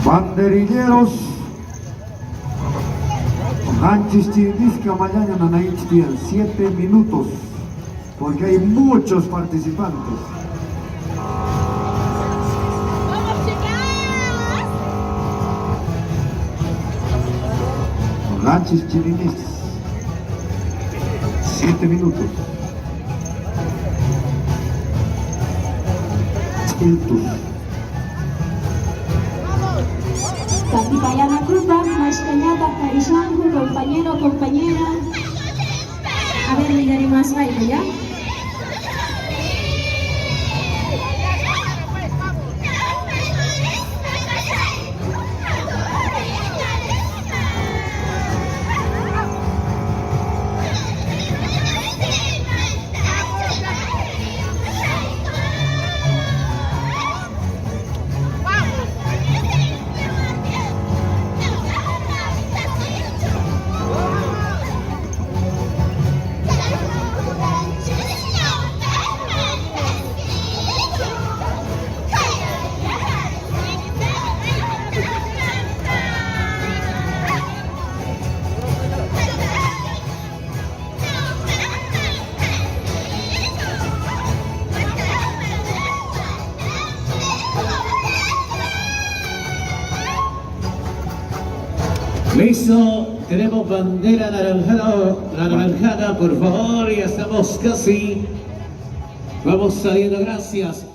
Banderilleros, Hanchis Chirinisca mañana Nanaich 7 minutos, porque hay muchos participantes. Hanchis Chirinis, 7 minutos. Katibayan Kurban, Mas Cañada, Carizango, compañero, compañera. A ver, le daré más baile, ¿ya? Listo, tenemos bandera naranjada, por favor, ya estamos casi. Vamos saliendo, gracias.